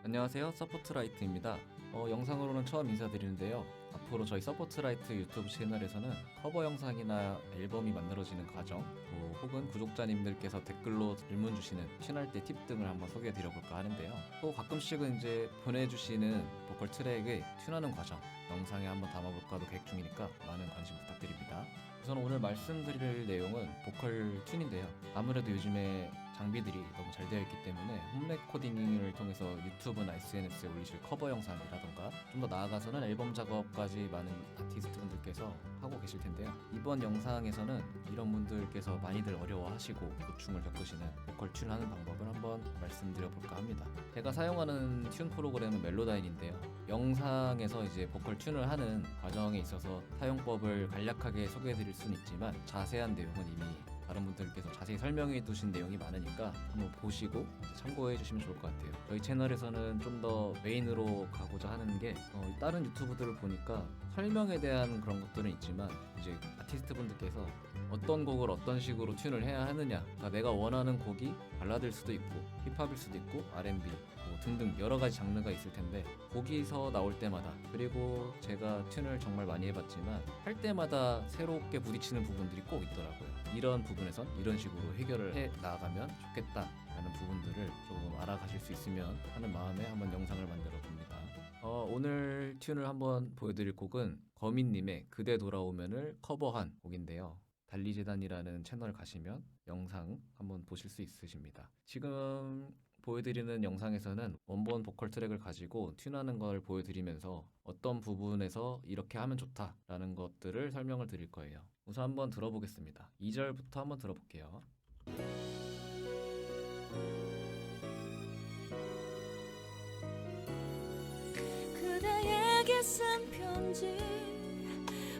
안녕하세요, 서포트라이트입니다. 영상으로는 처음 인사드리는데요. 앞으로 저희 서포트라이트 유튜브 채널에서는 커버 영상이나 앨범이 만들어지는 과정, 혹은 구독자님들께서 댓글로 질문 주시는 튠할 때 팁 등을 한번 소개해드려볼까 하는데요. 또 가끔씩은 이제 보내주시는 보컬 트랙의 튠하는 과정 영상에 한번 담아볼까도 계획 중이니까 많은 관심 부탁드립니다. 우선 오늘 말씀드릴 내용은 보컬 튠인데요. 아무래도 요즘에 장비들이 너무 잘 되어 있기 때문에 홈 레코딩을 통해서 유튜브나 SNS에 올리실 커버 영상이라던가 좀 더 나아가서는 앨범 작업까지 많은 아티스트 분들께서 하고 계실 텐데요. 이번 영상에서는 이런 분들께서 많이들 어려워하시고 고충을 겪으시는 보컬 튠하는 방법을 한번 말씀드려 볼까 합니다. 제가 사용하는 튠 프로그램은 멜로다인인데요. 영상에서 이제 보컬 튠을 하는 과정에 있어서 사용법을 간략하게 소개해 드릴 수는 있지만 자세한 내용은 이미 다른 분들께서 자세히 설명해 두신 내용이 많으니까 한번 보시고 참고해 주시면 좋을 것 같아요. 저희 채널에서는 좀 더 메인으로 가고자 하는 게 다른 유튜브들을 보니까 설명에 대한 그런 것들은 있지만 이제 아티스트 분들께서 어떤 곡을 어떤 식으로 튠을 해야 하느냐, 그러니까 내가 원하는 곡이 발라드일 수도 있고 힙합일 수도 있고 R&B 등등 여러 가지 장르가 있을 텐데 거기서 나올 때마다, 그리고 제가 튠을 정말 많이 해봤지만 할 때마다 새롭게 부딪히는 부분들이 꼭 있더라고요. 이런 부분에선 이런 식으로 해결을 해 나가면 좋겠다라는 부분들을 조금 알아가실 수 있으면 하는 마음에 한번 영상을 만들어 봅니다. 오늘 튠을 한번 보여드릴 곡은 거민님의 그대 돌아오면을 커버한 곡인데요. 달리재단이라는 채널 가시면 영상 한번 보실 수 있으십니다. 지금 보여드리는 영상에서는 원본 보컬 트랙을 가지고 튠하는 걸 보여드리면서 어떤 부분에서 이렇게 하면 좋다라는 것들을 설명을 드릴 거예요. 우선 한번 들어보겠습니다. 2절부터 한번 들어볼게요. 그대에게 쓴 편지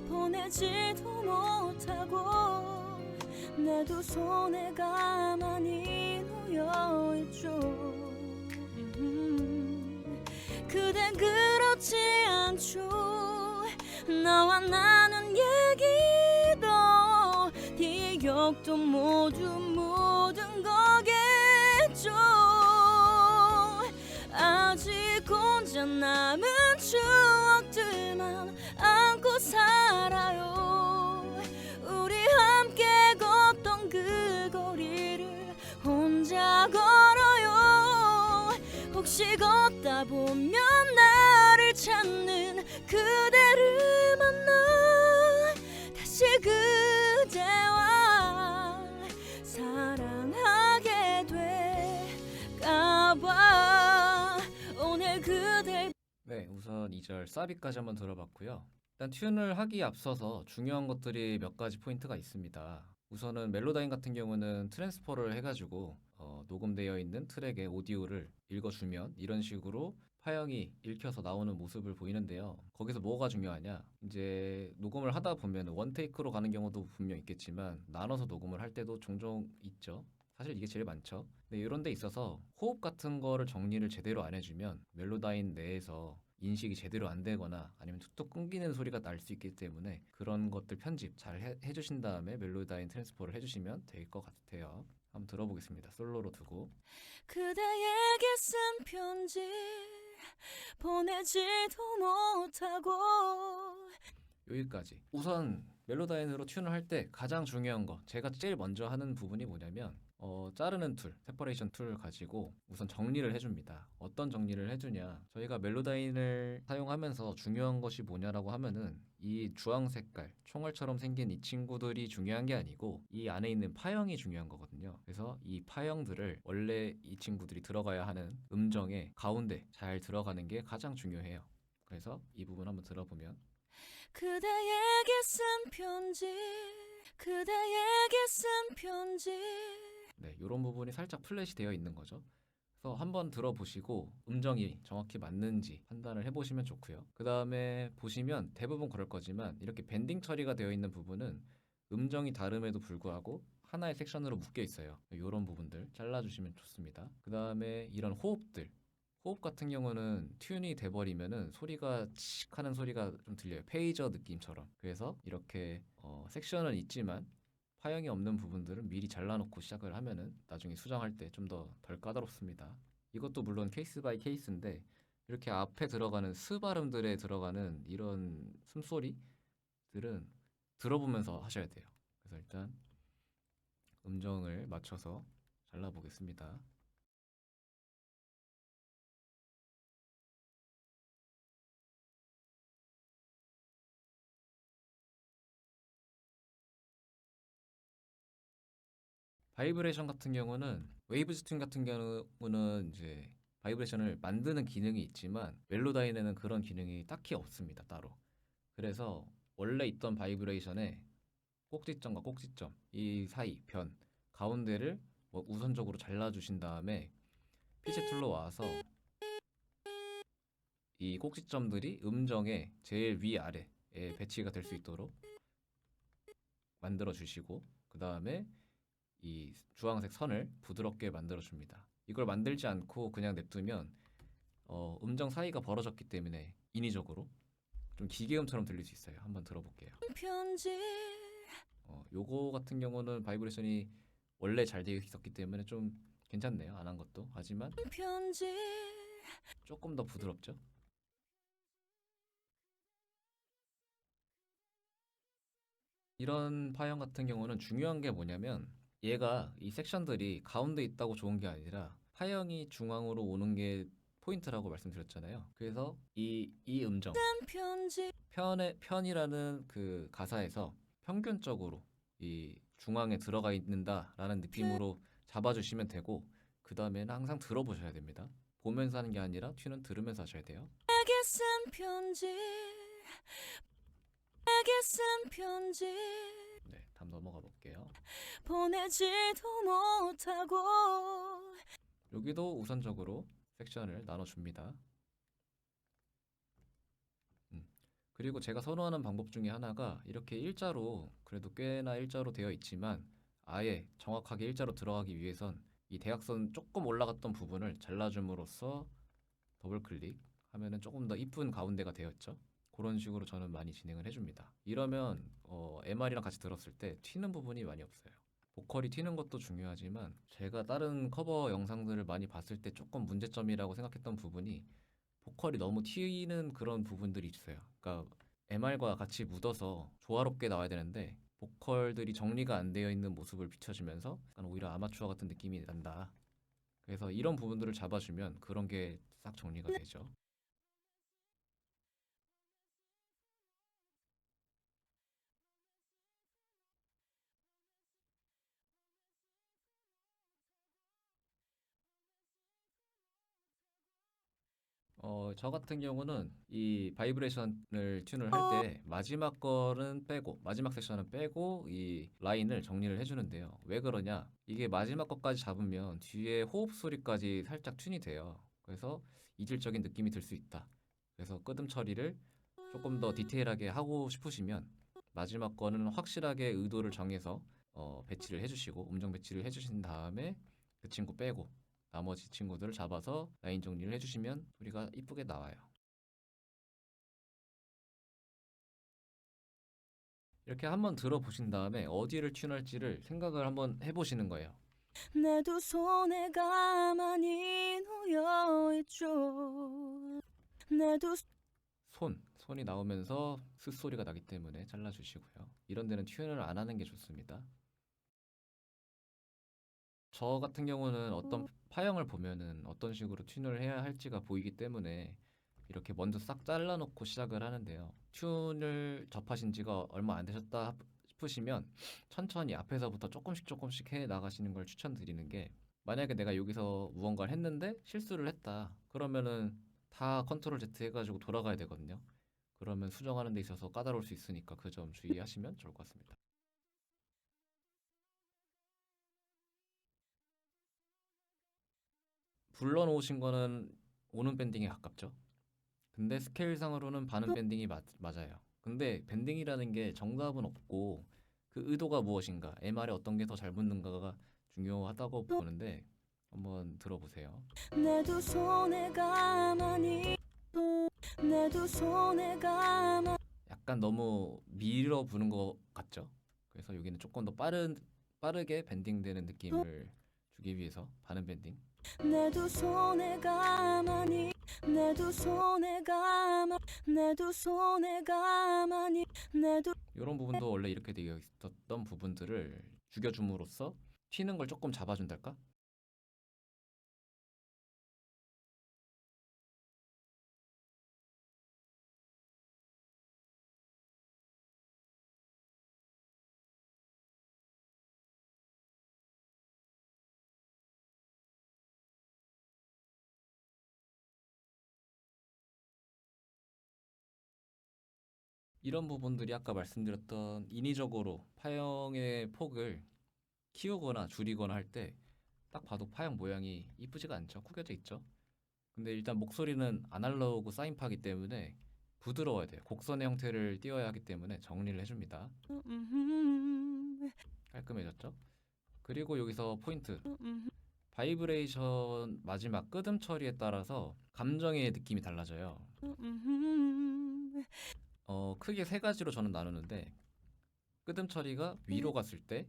보내지도 못하고 내 두 손에 가만히 놓여있죠. 그댄 그렇지 않죠. 나와 나눈 얘기도 네 기억도 모두 모든 거겠죠. 아직 혼자 남은 추억들만 안고 살아요. 우리 함께 걷던 그 거리를 혼자 걸어요. 혹시 걷다 보면 나를 찾는 그대를 만나 다시 그대와 사랑하게 될까봐 오늘 그댈. 네, 우선 2절 사비까지 한번 들어봤고요. 일단 튠을 하기에 앞서서 중요한 것들이 몇 가지 포인트가 있습니다. 우선은 멜로다인 같은 경우는 트랜스퍼를 해가지고 녹음되어 있는 트랙의 오디오를 읽어주면 이런 식으로 파형이 읽혀서 나오는 모습을 보이는데요. 거기서 뭐가 중요하냐? 이제 녹음을 하다 보면 원테이크로 가는 경우도 분명 있겠지만 나눠서 녹음을 할 때도 종종 있죠. 사실 이게 제일 많죠. 근데 이런 데 있어서 호흡 같은 거를 정리를 제대로 안 해주면 멜로다인 내에서 인식이 제대로 안 되거나 아니면 툭툭 끊기는 소리가 날 수 있기 때문에 그런 것들 편집 잘 해주신 다음에 멜로다인 트랜스퍼를 해주시면 될 것 같아요. 한번 들어보겠습니다. 솔로로 두고. 그대에게 쓴 편지 보내지도 못하고. 여기까지. 우선 멜로다인으로 튠을 할 때 가장 중요한 거, 제가 제일 먼저 하는 부분이 뭐냐면 자르는 툴, 세퍼레이션 툴을 가지고 우선 정리를 해줍니다. 어떤 정리를 해주냐, 저희가 멜로다인을 사용하면서 중요한 것이 뭐냐라고 하면은 이 주황 색깔 총알처럼 생긴 이 친구들이 중요한 게 아니고 이 안에 있는 파형이 중요한 거거든요. 그래서 이 파형들을 원래 이 친구들이 들어가야 하는 음정의 가운데 잘 들어가는 게 가장 중요해요. 그래서 이 부분 한번 들어보면 그대에게 쓴 편지 그대에게 쓴 편지. 네, 이런 부분이 살짝 플랫이 되어 있는 거죠. 그래서 한번 들어보시고 음정이 정확히 맞는지 판단을 해보시면 좋고요. 그 다음에 보시면 대부분 그럴 거지만 이렇게 밴딩 처리가 되어 있는 부분은 음정이 다름에도 불구하고 하나의 섹션으로 묶여 있어요. 이런 부분들 잘라주시면 좋습니다. 그 다음에 이런 호흡들, 호흡 같은 경우는 튠이 돼버리면은 소리가 칙 하는 소리가 좀 들려요. 페이저 느낌처럼. 그래서 이렇게 섹션은 있지만 파형이 없는 부분들은 미리 잘라놓고 시작을 하면은 나중에 수정할 때 좀 더 덜 까다롭습니다. 이것도 물론 케이스 바이 케이스인데 이렇게 앞에 들어가는 스 발음들에 들어가는 이런 숨소리들은 들어보면서 하셔야 돼요. 그래서 일단 음정을 맞춰서 잘라보겠습니다. 바이브레이션 같은 경우는 웨이브 튜닝 같은 경우는 이제 바이브레이션을 만드는 기능이 있지만 멜로다인에는 그런 기능이 딱히 없습니다, 따로. 그래서 원래 있던 바이브레이션에 꼭지점과 꼭지점 이 사이 변 가운데를 뭐 우선적으로 잘라주신 다음에 피치 툴로 와서 이 꼭지점들이 음정의 제일 위아래에 배치가 될 수 있도록 만들어 주시고 그 다음에 이 주황색 선을 부드럽게 만들어 줍니다. 이걸 만들지 않고 그냥 냅두면 음정 사이가 벌어졌기 때문에 인위적으로 좀 기계음처럼 들릴 수 있어요. 한번 들어볼게요. 편지 요거 같은 경우는 바이브레이션이 원래 잘 되어 있었기 때문에 좀 괜찮네요. 안 한 것도. 하지만 편지 조금 더 부드럽죠. 이런 파형 같은 경우는 중요한 게 뭐냐면 얘가 이 섹션들이 가운데 있다고 좋은 게 아니라 파형이 중앙으로 오는 게 포인트라고 말씀드렸잖아요. 그래서 이 음정 편지 편이라는 그 가사에서 평균적으로 이 중앙에 들어가 있는다라는 느낌으로 잡아주시면 되고 그 다음에는 항상 들어보셔야 됩니다. 보면서 하는 게 아니라 튜는 들으면서 하셔야 돼요. 내게 쓴 편지 내게 쓴 편지 네, 다음 넘어가 볼게요. 보내지도 못하고 여기도 우선적으로 섹션을 나눠줍니다. 그리고 제가 선호하는 방법 중에 하나가 이렇게 일자로 그래도 꽤나 일자로 되어 있지만 아예 정확하게 일자로 들어가기 위해선 이 대각선 조금 올라갔던 부분을 잘라줌으로써 더블클릭 하면은 조금 더 이쁜 가운데가 되었죠. 그런 식으로 저는 많이 진행을 해줍니다. 이러면 MR이랑 같이 들었을 때 튀는 부분이 많이 없어요. 보컬이 튀는 것도 중요하지만 제가 다른 커버 영상들을 많이 봤을 때 조금 문제점이라고 생각했던 부분이 보컬이 너무 튀는 그런 부분들이 있어요. 그러니까 MR과 같이 묻어서 조화롭게 나와야 되는데 보컬들이 정리가 안 되어 있는 모습을 비춰주면서 약간 오히려 아마추어 같은 느낌이 난다. 그래서 이런 부분들을 잡아주면 그런 게 싹 정리가 되죠. 저 같은 경우는 이 바이브레이션을 튠을 할 때 마지막 거는 빼고 마지막 섹션은 빼고 이 라인을 정리를 해주는데요. 왜 그러냐? 이게 마지막 것까지 잡으면 뒤에 호흡 소리까지 살짝 튠이 돼요. 그래서 이질적인 느낌이 들 수 있다. 그래서 끄듬 처리를 조금 더 디테일하게 하고 싶으시면 마지막 거는 확실하게 의도를 정해서 배치를 해주시고 음정 배치를 해주신 다음에 그 친구 빼고 나머지 친구들을 잡아서 라인 정리를 해주시면 소리가 이쁘게 나와요. 이렇게 한번 들어보신 다음에 어디를 튠할지를 생각을 한번 해보시는 거예요. 내 두 손에 가만히 놓여있죠 내두 손이 나오면서 스 소리가 나기 때문에 잘라주시고요. 이런 데는 튠을 안 하는 게 좋습니다. 저 같은 경우는 어떤 파형을 보면은 어떤 식으로 튠을 해야 할지가 보이기 때문에 이렇게 먼저 싹 잘라놓고 시작을 하는데요. 튠을 접하신 지가 얼마 안 되셨다 싶으시면 천천히 앞에서부터 조금씩 조금씩 해 나가시는 걸 추천드리는 게 만약에 내가 여기서 무언가를 했는데 실수를 했다. 그러면은 다 컨트롤 Z 해가지고 돌아가야 되거든요. 그러면 수정하는 데 있어서 까다로울 수 있으니까 그 점 주의하시면 좋을 것 같습니다. 불러놓으신 거는 오는 밴딩에 가깝죠. 근데 스케일상으로는 반은 밴딩이 맞아요. 근데 밴딩이라는 게 정답은 없고 그 의도가 무엇인가, MR에 어떤 게 더 잘 붙는가가 중요하다고 보는데 한번 들어보세요. 내 두 손에 가만히 내 두 손에 가만히 약간 너무 밀어 부는 것 같죠? 그래서 여기는 조금 더 빠르게 밴딩되는 느낌을 주기 위해서 반은 밴딩. 내 두 손에 가만히 내 두 손에 가만 내 두 손에 가만히 내두 이런 부분도 원래 이렇게 되어 있었던 부분들을 죽여줌으로써 튀는 걸 조금 잡아준달까? 이런 부분들이 아까 말씀드렸던 인위적으로 파형의 폭을 키우거나 줄이거나 할 때 딱 봐도 파형 모양이 이쁘지가 않죠. 구겨져 있죠. 근데 일단 목소리는 아날로그 사인파기 때문에 부드러워야 돼요. 곡선의 형태를 띄어야 하기 때문에 정리를 해줍니다. 깔끔해졌죠? 그리고 여기서 포인트. 바이브레이션 마지막 끄듬 처리에 따라서 감정의 느낌이 달라져요. 크게 세 가지로 저는 나누는데 끄듬 처리가 위로 갔을 때,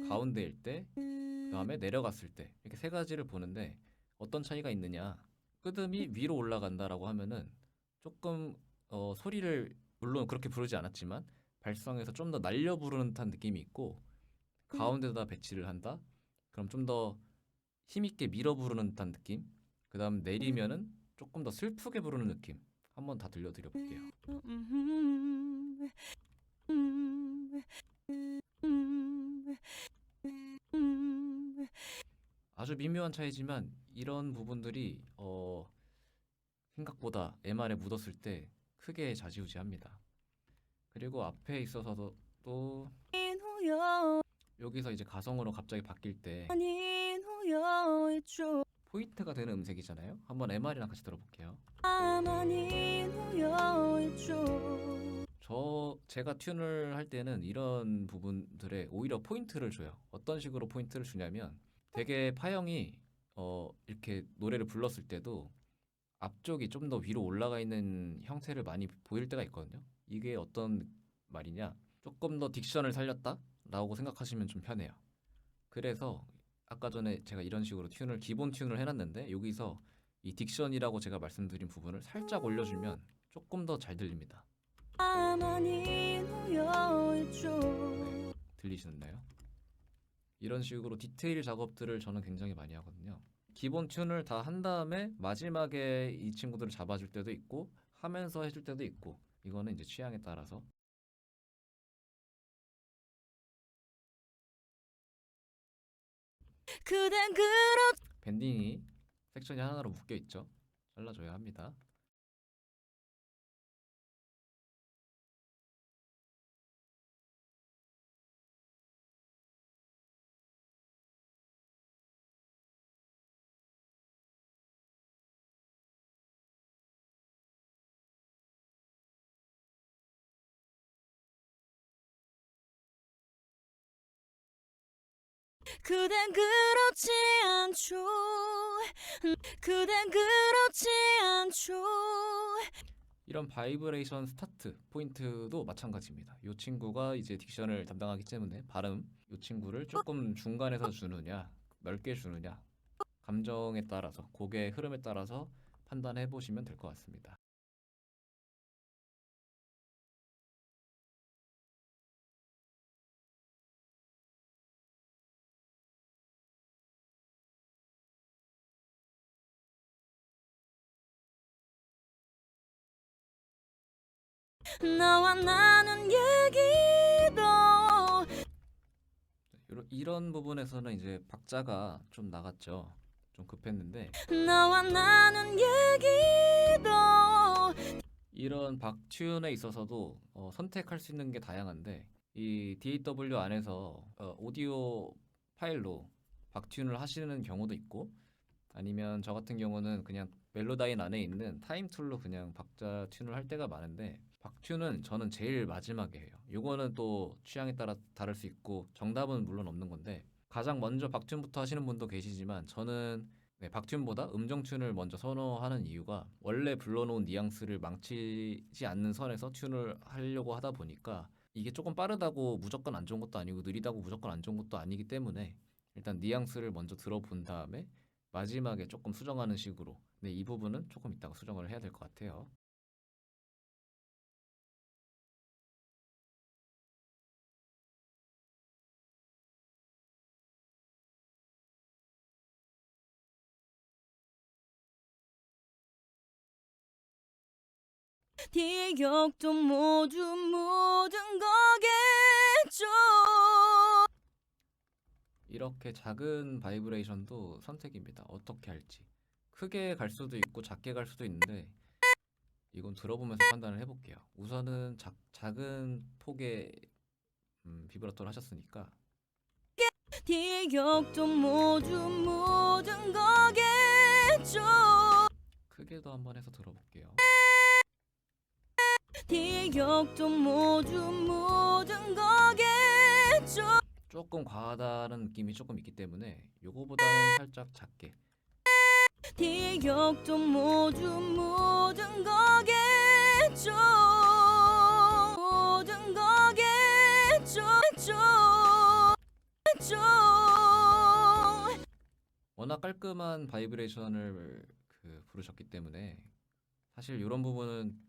가운데일 때, 그 다음에 내려갔을 때 이렇게 세 가지를 보는데 어떤 차이가 있느냐. 끄듬이 위로 올라간다라고 하면은 조금 소리를 물론 그렇게 부르지 않았지만 발성에서 좀 더 날려 부르는 듯한 느낌이 있고 가운데다 배치를 한다. 그럼 좀 더 힘있게 밀어 부르는 듯한 느낌. 그 다음 내리면은 조금 더 슬프게 부르는 느낌. 한번 다 들려드려 볼게요. 아주 미묘한 차이지만 이런 부분들이 생각보다 MR에 묻었을 때 크게 좌지우지합니다. 그리고 앞에 있어서도 또 후여 여기서 이제 가성으로 갑자기 바뀔 때 아닌 후여했죠 포인트가 되는 음색이잖아요. 한번 MR이랑 같이 들어볼게요. 가만히 후여했죠 제가 튠을 할 때는 이런 부분들에 오히려 포인트를 줘요. 어떤 식으로 포인트를 주냐면 되게 파형이 이렇게 노래를 불렀을 때도 앞쪽이 좀 더 위로 올라가 있는 형태를 많이 보일 때가 있거든요. 이게 어떤 말이냐? 조금 더 딕션을 살렸다? 라고 생각하시면 좀 편해요. 그래서 아까 전에 제가 이런 식으로 기본 튠을 해놨는데 여기서 이 딕션이라고 제가 말씀드린 부분을 살짝 올려주면 조금 더 잘 들립니다. 가만히 후여했죠 들리시나요? 이런 식으로 디테일 작업들을 저는 굉장히 많이 하거든요. 기본 튠을 다 한 다음에 마지막에 이 친구들을 잡아줄 때도 있고 하면서 해줄 때도 있고 이거는 이제 취향에 따라서 그댄 그렇 밴딩이 섹션이 하나로 묶여 있죠. 잘라줘야 합니다. 그댄 그렇지 않죠 그댄 그렇지 않죠 이런 바이브레이션 스타트 포인트도 마찬가지입니다. 이 친구가 이제 딕션을 담당하기 때문에 발음 이 친구를 조금 중간에서 주느냐 넓게 주느냐 감정에 따라서 곡의 흐름에 따라서 판단해 보시면 될 것 같습니다. 너와 나눈 얘기도 이런 부분에서는 이제 박자가 좀 나갔죠. 좀 급했는데 너와 나눈 얘기도 이런 박튠에 있어서도 선택할 수 있는 게 다양한데 이 DAW 안에서 오디오 파일로 박튠을 하시는 경우도 있고 아니면 저 같은 경우는 그냥 멜로다인 안에 있는 타임 툴로 그냥 박자 튠을 할 때가 많은데 박튠은 저는 제일 마지막에 해요. 요거는 또 취향에 따라 다를 수 있고 정답은 물론 없는 건데 가장 먼저 박튠부터 하시는 분도 계시지만 저는 네, 박튠보다 음정 튠을 먼저 선호하는 이유가 원래 불러놓은 뉘앙스를 망치지 않는 선에서 튠을 하려고 하다 보니까 이게 조금 빠르다고 무조건 안 좋은 것도 아니고 느리다고 무조건 안 좋은 것도 아니기 때문에 일단 뉘앙스를 먼저 들어본 다음에 마지막에 조금 수정하는 식으로. 근데 이 부분은 조금 이따가 수정을 해야 될 것 같아요. 기억도 모두 묻은 거겠죠. 이렇게 작은 바이브레이션도 선택입니다. 어떻게 할지. 크게 갈 수도 있고 작게 갈 수도 있는데 이건 들어보면서 판단을 해볼게요. 우선은 작은 폭의 비브라토를 하셨으니까 기억도 모두 묻은 거겠죠. 크게도 한번 해서 들어볼게요. 기억도 모두 묻은 거겠죠. 조금 과하다는 느낌이 조금 있기 때문에 요거보다는 살짝 작게. 기억도 모두 묻은 거겠죠. 묻은 거겠죠. 워낙 깔끔한 바이브레이션을 부르셨기 때문에 사실 이런 부분은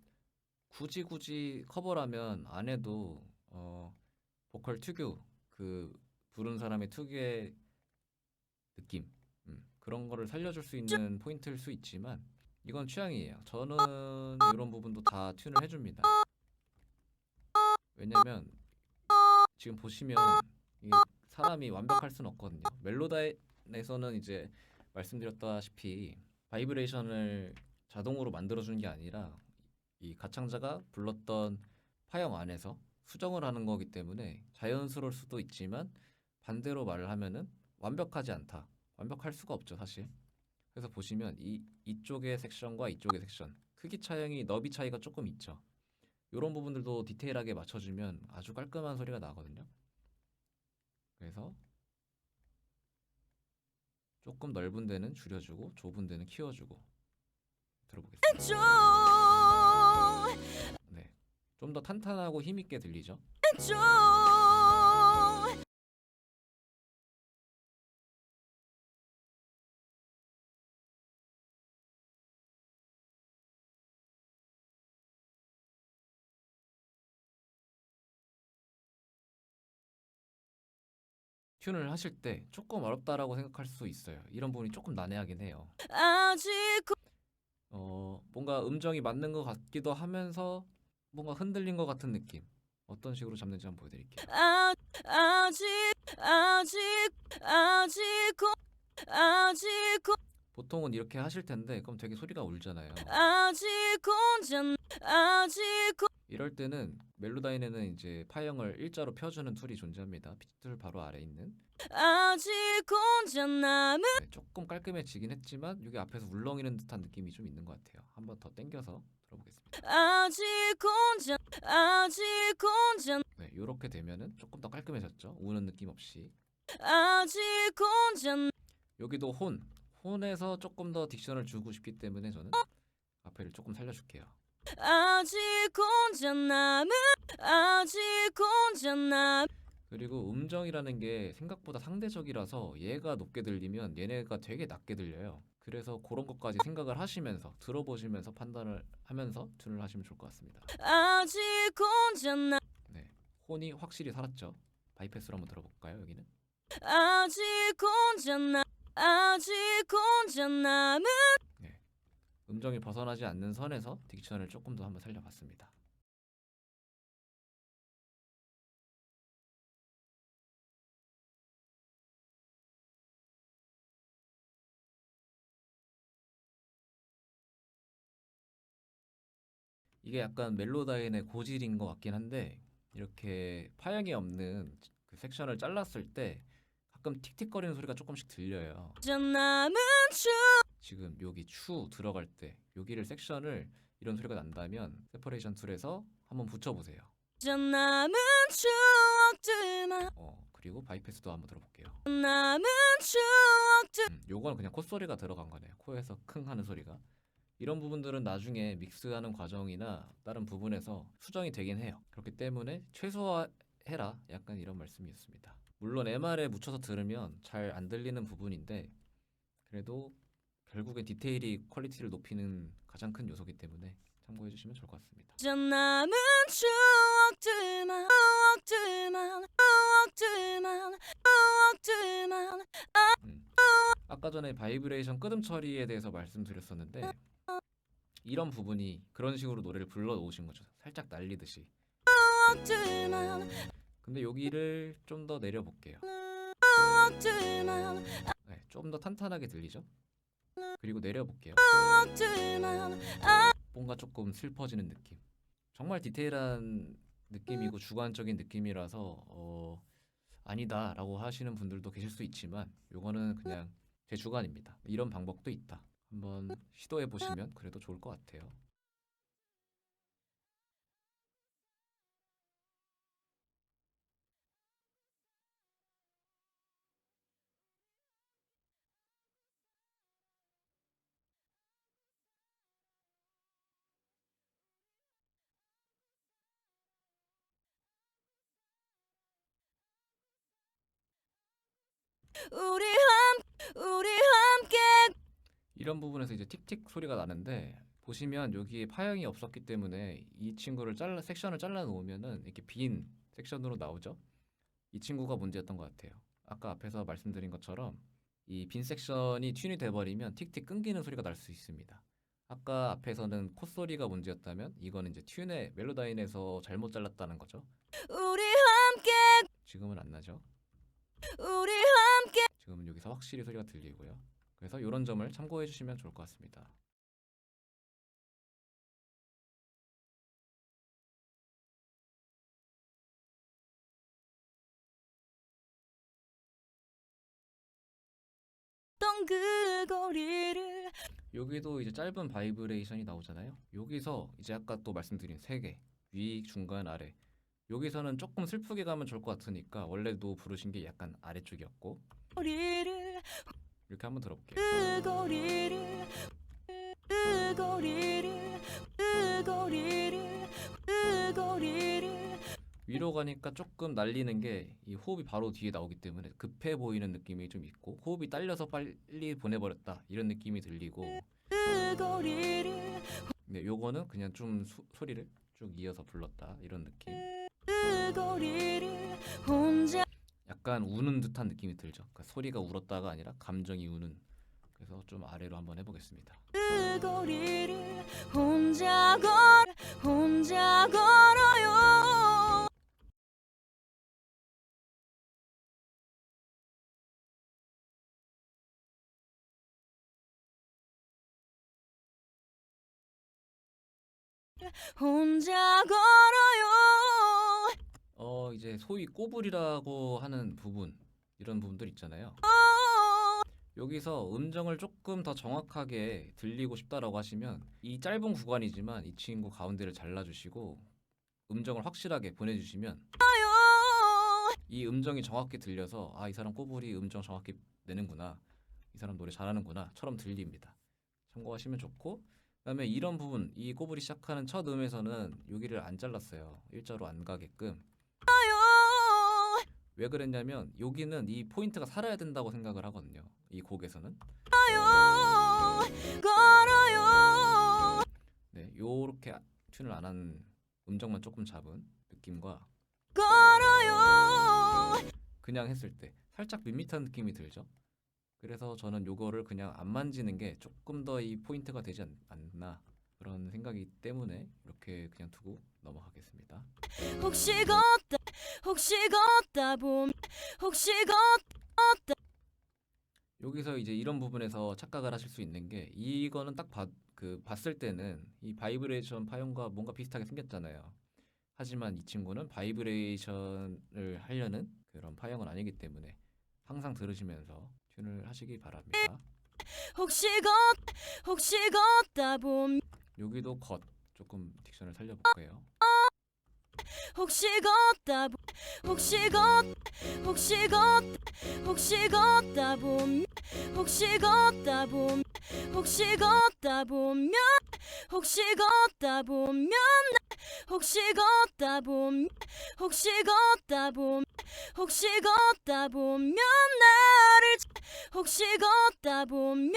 굳이 커버라면 안 해도 보컬 특유 부른 사람의 특유의 느낌 그런 거를 살려줄 수 있는 포인트일 수 있지만 이건 취향이에요. 저는 이런 부분도 다 튠을 해줍니다. 왜냐면 지금 보시면 이게 사람이 완벽할 수는 없거든요. 멜로다인에서는 이제 말씀드렸다시피 바이브레이션을 자동으로 만들어주는 게 아니라 이 가창자가 불렀던 파형 안에서 수정을 하는 거기 때문에 자연스러울 수도 있지만 반대로 말을 하면은 완벽하지 않다. 완벽할 수가 없죠, 사실. 그래서 보시면 이쪽의 섹션과 이쪽의 섹션 크기 차이가 너비 차이가 조금 있죠. 이런 부분들도 디테일하게 맞춰주면 아주 깔끔한 소리가 나거든요. 그래서 조금 넓은 데는 줄여주고 좁은 데는 키워주고 들어보겠습니다. 네, 좀 더 탄탄하고 힘있게 들리죠? 튠을 하실 때 조금 어렵다라고 생각할 수 있어요. 이런 부분이 조금 난해하긴 해요. 아직 뭔가 음정이 맞는 것 같기도 하면서 뭔가 흔들린 것 같은 느낌. 어떤 식으로 잡는지 한번 보여드릴게요. 아직 보통은 이렇게 하실 텐데 그럼 되게 소리가 울잖아요. 이럴 때는 멜로다인에는 이제 파형을 일자로 펴주는 툴이 존재합니다. 피치툴 바로 아래 있는. 아직 혼자 남은 네, 조금 깔끔해지긴 했지만 여기 앞에서 울렁이는 듯한 느낌이 좀 있는 것 같아요. 한번 더 당겨서 들어보겠습니다. 아직 혼자 네, 이렇게 되면은 조금 더 깔끔해졌죠. 우는 느낌 없이. 아직 혼자 여기도 혼에서 조금 더 딕션을 주고 싶기 때문에 저는 앞에를 조금 살려줄게요. 아직 혼자 남은 아직 혼자 남은 그리고 음정이라는 게 생각보다 상대적이라서 얘가 높게 들리면 얘네가 되게 낮게 들려요. 그래서 그런 것까지 생각을 하시면서 들어보시면서 판단을 하면서 튠을 하시면 좋을 것 같습니다. 아직 혼자 남 네, 혼이 확실히 살았죠. 바이패스로 한번 들어볼까요? 여기는 아직 혼자 남은 네, 음정이 벗어나지 않는 선에서 딕션을 조금 더 한번 살려봤습니다. 이게 약간 멜로다인의 고질인 것 같긴 한데 이렇게 파형이 없는 그 섹션을 잘랐을 때 가끔 틱틱거리는 소리가 조금씩 들려요. 남은 지금 여기 추 들어갈 때 여기를 섹션을 이런 소리가 난다면 세퍼레이션 툴에서 한번 붙여보세요. 남은 추억들만 그리고 바이패스도 한번 들어볼게요. 남은 추억들 요거는 그냥 콧소리가 들어간 거네요. 코에서 킁 하는 소리가. 이런 부분들은 나중에 믹스하는 과정이나 다른 부분에서 수정이 되긴 해요. 그렇기 때문에 최소화해라 약간 이런 말씀이었습니다. 물론 MR에 묻혀서 들으면 잘 안 들리는 부분인데 그래도 결국엔 디테일이 퀄리티를 높이는 가장 큰 요소이기 때문에 참고해 주시면 좋을 것 같습니다. 남은 추억들만 아까 전에 바이브레이션 끄듬 처리에 대해서 말씀드렸었는데 이런 부분이 그런 식으로 노래를 불러 놓으신 거죠. 살짝 날리듯이. 근데 여기를 좀 더 내려볼게요. 네, 좀 더 탄탄하게 들리죠? 그리고 내려볼게요. 뭔가 조금 슬퍼지는 느낌. 정말 디테일한 느낌이고 주관적인 느낌이라서 아니다 라고 하시는 분들도 계실 수 있지만 요거는 그냥 제 주관입니다. 이런 방법도 있다. 한번 시도해 보시면 그래도 좋을 것 같아요. 우리 함께 이런 부분에서 이제 틱틱 소리가 나는데 보시면 여기에 파형이 없었기 때문에 이 친구를 섹션을 잘라 놓으면은 이렇게 빈 섹션으로 나오죠. 이 친구가 문제였던 것 같아요. 아까 앞에서 말씀드린 것처럼 이 빈 섹션이 튠이 돼버리면 틱틱 끊기는 소리가 날 수 있습니다. 아까 앞에서는 콧소리가 문제였다면 이거는 이제 튠의 멜로다인에서 잘못 잘랐다는 거죠. 우리 함께 지금은 안 나죠. 우리 함께 지금은 여기서 확실히 소리가 들리고요. 그래서 이런 점을 참고해 주시면 좋을 것 같습니다. 던 그 거리를 여기도 이제 짧은 바이브레이션이 나오잖아요. 여기서 이제 아까 또 말씀드린 세 개, 위, 중간, 아래. 여기서는 조금 슬프게 가면 좋을 것 같으니까 원래도 부르신 게 약간 아래쪽이었고 거리를 이렇게 한번 들어볼게요. 그 거리를 그 거리를 그 거리를 그 거리를 위로 가니까 조금 날리는 게 이 호흡이 바로 뒤에 나오기 때문에 급해 보이는 느낌이 좀 있고 호흡이 딸려서 빨리 보내버렸다 이런 느낌이 들리고 그 거리를 네, 요거는 그냥 좀 소리를 쭉 이어서 불렀다 이런 느낌. 그 거리를 혼자 약간 우는 듯한 느낌이 들죠. 그러니까 소리가 울었다가 아니라 감정이 우는. 그래서 좀 아래로 한번 해보겠습니다. 그 거리를 혼자 걸어요. 혼자 걸어요. 이제 소위 꼬불이라고 하는 부분 이런 부분들 있잖아요. 여기서 음정을 조금 더 정확하게 들리고 싶다라고 하시면 이 짧은 구간이지만 이 친구 가운데를 잘라주시고 음정을 확실하게 보내주시면 이 음정이 정확히 들려서 아, 이 사람 꼬불이 음정 정확히 내는구나, 이 사람 노래 잘하는구나 처럼 들립니다. 참고하시면 좋고, 그다음에 이런 부분 이 꼬불이 시작하는 첫 음에서는 여기를 안 잘랐어요. 일자로 안 가게끔. 왜 그랬냐면 여기는 이 포인트가 살아야 된다고 생각을 하거든요. 이 곡에서는. 걸어요. 네, 요렇게 튠을 안 한 음정만 조금 잡은 느낌과 걸어요. 그냥 했을 때 살짝 밋밋한 느낌이 들죠. 그래서 저는 요거를 그냥 안 만지는 게 조금 더 이 포인트가 되지 않나 그런 생각이기 때문에 이렇게 그냥 두고 넘어가겠습니다. 혹시 걷다 보면 혹시 걷다 여기서 이제 이런 부분에서 착각을 하실 수 있는 게 이거는 딱 봤을 때는 이 바이브레이션 파형과 뭔가 비슷하게 생겼잖아요. 하지만 이 친구는 바이브레이션을 하려는 그런 파형은 아니기 때문에 항상 들으시면서 튠을 하시기 바랍니다. 혹시 걷다 보면 여기도 겉 조금 딕션을 살려볼게요. 혹시 걷다 보면 혹시 걷다 보면 혹시 걷다 보면 혹시 걷다 보면 나를 혹시 걷다 보면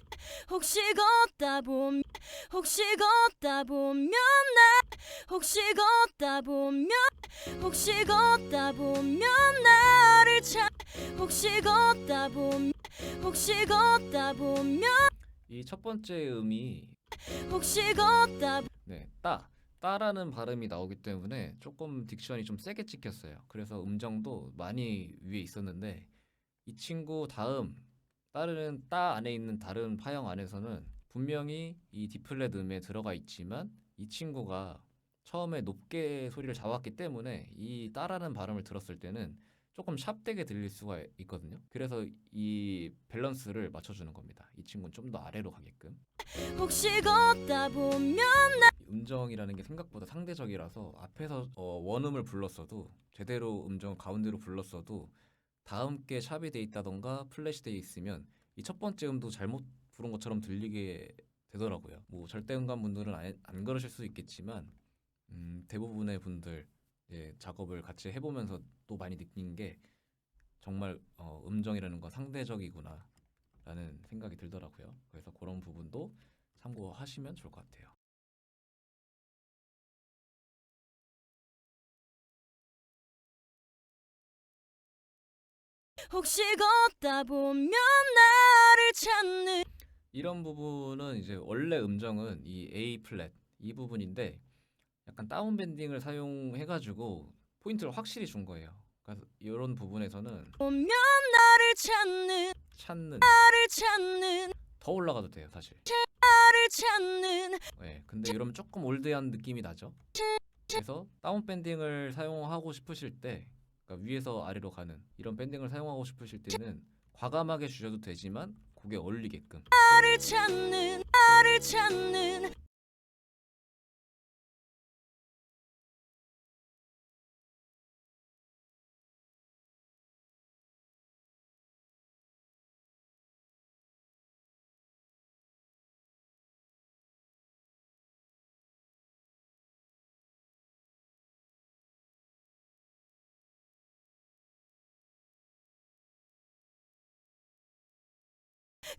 혹시 걷다 보면 혹시 걷다 보면 나 혹시 걷다 보면 혹시 걷다 보면 나를 찾 혹시 걷다 보면 혹시 걷다 보면 이 첫 번째 음이 혹시 걷다 네, 따라는 발음이 나오기 때문에 조금 딕션이 좀 세게 찍혔어요. 그래서 음정도 많이 위에 있었는데 이 친구 다음 따르는 따 안에 있는 다른 파형 안에서는 분명히 이 디플랫 음에 들어가 있지만 이 친구가 처음에 높게 소리를 잡았기 때문에 이 따라는 발음을 들었을 때는 조금 샵되게 들릴 수가 있거든요. 그래서 이 밸런스를 맞춰주는 겁니다. 이 친구는 좀 더 아래로 가게끔. 혹시 걷다 보면 음정이라는 게 생각보다 상대적이라서 앞에서 원음을 불렀어도 제대로 음정을 가운데로 불렀어도 다음 게 샵이 돼 있다던가 플랫이 돼 있으면 이 첫 번째 음도 잘못 부른 것처럼 들리게 되더라고요. 뭐 절대음감 분들은 안 그러실 수 있겠지만 대부분의 분들 작업을 같이 해보면서 또 많이 느낀 게 정말 음정이라는 건 상대적이구나 라는 생각이 들더라고요. 그래서 그런 부분도 참고하시면 좋을 것 같아요. 혹시 걷다 보면 나를 찾는 이런 부분은 이제 원래 음정은 이 A 플랫 이 부분인데 약간 다운 밴딩을 사용해가지고 포인트를 확실히 준 거예요. 그래서 이런 부분에서는 보면 나를 찾는 찾는 나를 찾는 더 올라가도 돼요, 사실. 나를 찾는 네, 근데 이러면 조금 올드한 느낌이 나죠. 그래서 다운 밴딩을 사용하고 싶으실 때, 그러니까 위에서 아래로 가는 이런 밴딩을 사용하고 싶으실 때는 과감하게 주셔도 되지만 곡에 어울리게끔. 나를 찾는 나를 찾는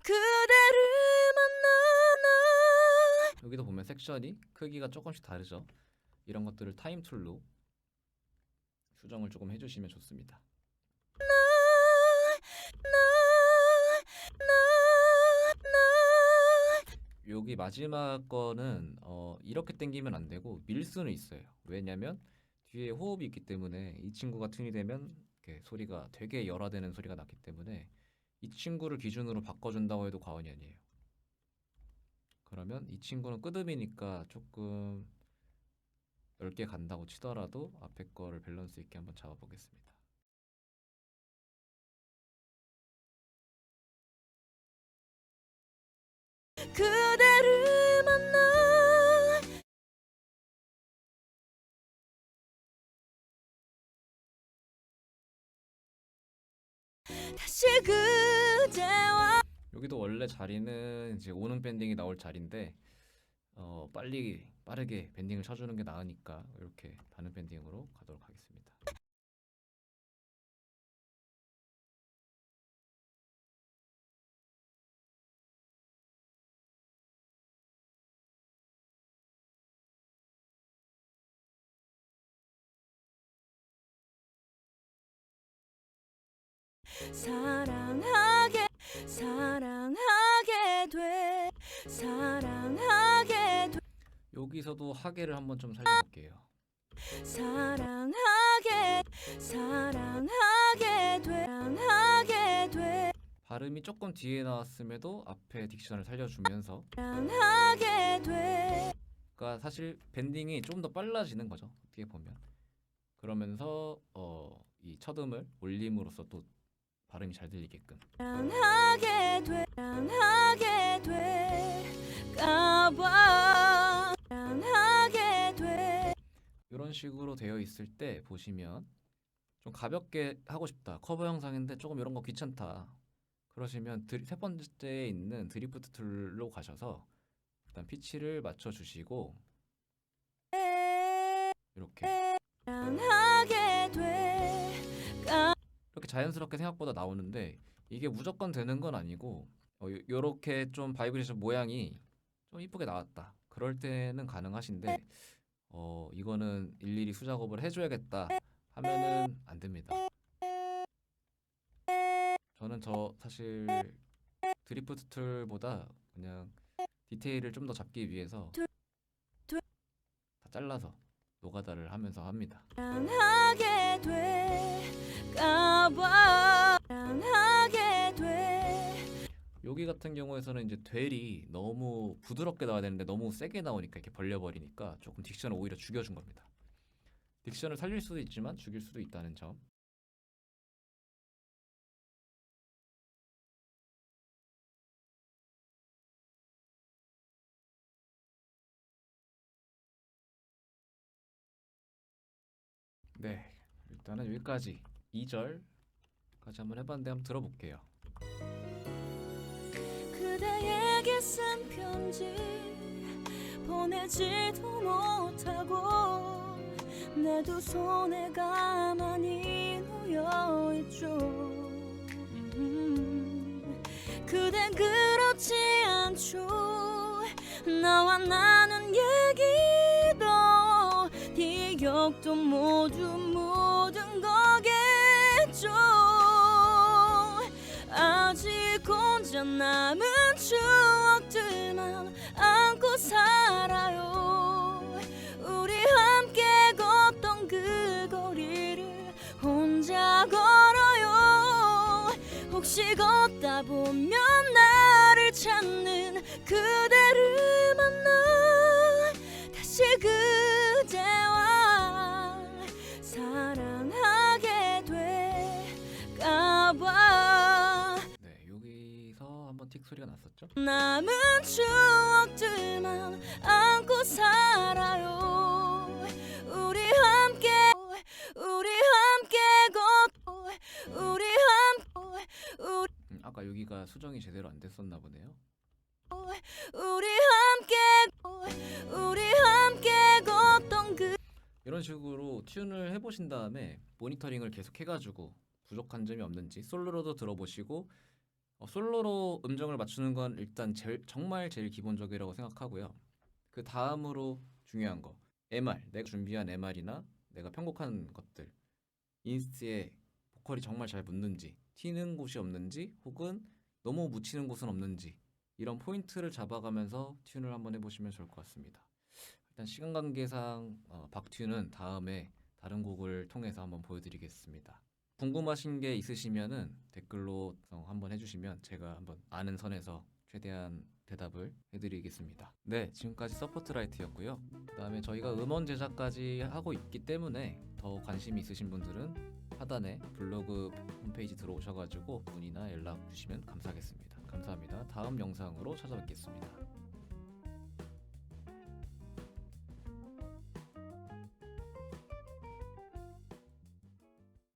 그대를 만나 여기도 보면 섹션이 크기가 조금씩 다르죠. 이런 것들을 타임 툴로 수정을 조금 해주시면 좋습니다. 여기 마지막 거는 이렇게 당기면 안 되고 밀 수는 있어요. 왜냐면 뒤에 호흡이 있기 때문에 이 친구가 튠이 되면 이렇게 소리가 되게 열화되는 소리가 났기 때문에 이 친구를 기준으로 바꿔준다고 해도 과언이 아니에요. 그러면 이 친구는 끄듬이니까 조금 넓게 간다고 치더라도 앞에 거를 밸런스 있게 한번 잡아보겠습니다. 그대를 만나 다시 그대와 여기도 원래 자리는 이제 오는 밴딩이 나올 자리인데 빠르게 밴딩을 쳐주는 게 나으니까 이렇게 다른 밴딩으로 가도록 하겠습니다. 사랑하게 사랑하게 돼 사랑하게 돼 여기서도 하계를 한번 좀 살려볼게요. 사랑하게 사랑하게 돼 사랑하게 돼 발음이 조금 뒤에 나왔음에도 앞에 딕션을 살려주면서 사랑하게 돼 그러니까 사실 밴딩이 좀 더 빨라지는 거죠. 어떻게 보면 그러면서 이 첫 음을 올림으로써 또 발음이 잘 들리게끔 사랑하게 돼 사랑하게 될까봐 사랑하게 돼 이런 식으로 되어 있을 때 보시면 좀 가볍게 하고 싶다. 커버 영상인데 조금 이런 거 귀찮다. 그러시면 세 번째에 있는 드리프트 툴로 가셔서 일단 피치를 맞춰 주시고 이렇게 사랑하게 돼. 이렇게 자연스럽게 생각보다 나오는데 이게 무조건 되는 건 아니고 요렇게 좀 바이브레이션 모양이 좀 이쁘게 나왔다 그럴 때는 가능하신데 이거는 일일이 수작업을 해줘야겠다 하면은 안 됩니다. 저는 사실 드리프트 툴보다 그냥 디테일을 좀 더 잡기 위해서 다 잘라서 노가다를 하면서 합니다. 사랑하게 될까봐 사랑하게 돼. 여기 같은 경우에서는 이제 될이 너무 부드럽게 나와야 되는데 너무 세게 나오니까 이렇게 벌려버리니까 조금 딕션을 오히려 죽여준 겁니다. 딕션을 살릴 수도 있지만 죽일 수도 있다는 점. 네, 일단은 여기까지 2절까지 한번 해봤는데 한번 들어볼게요. 그대에게 쓴 편지 보내지도 못하고 내 두 손에 가만히 놓여있죠. 그댄 그렇지 않죠. 나와 나눈 얘기도 기억도 모두 모든 거겠죠. 아직 혼자 남은 추억들만 안고 살아요. 우리 함께 걷던 그 거리를 혼자 걸어요. 혹시 걷다 보면 나를 찾는 그대를 만나 다시 그대와 사랑하게 될까봐. 네, 여기서 한번 틱 소리가 났었죠? 남은 추억들만 안고 살아요. 우리 함께 걷고 우리 아까 여기가 수정이 제대로 안 됐었나 보네요. 우리 함께 걷던 그 이런 식으로 튠을 해보신 다음에 모니터링을 계속 해가지고 부족한 점이 없는지 솔로로도 들어보시고 솔로로 음정을 맞추는 건 일단 정말 제일 기본적이라고 생각하고요. 그 다음으로 중요한 거 MR, 내가 준비한 MR이나 내가 편곡한 것들 인스트에 보컬이 정말 잘 묻는지 튀는 곳이 없는지 혹은 너무 묻히는 곳은 없는지 이런 포인트를 잡아가면서 튠을 한번 해보시면 좋을 것 같습니다. 일단 시간 관계상 박튠은 다음에 다른 곡을 통해서 한번 보여드리겠습니다. 궁금하신 게 있으시면은 댓글로 한번 해주시면 제가 한번 아는 선에서 최대한 대답을 해드리겠습니다. 네, 지금까지 서포트라이트였고요. 그 다음에 저희가 음원 제작까지 하고 있기 때문에 더 관심이 있으신 분들은 하단에 블로그 홈페이지 들어오셔가지고 문의나 연락 주시면 감사하겠습니다. 감사합니다. 다음 영상으로 찾아뵙겠습니다.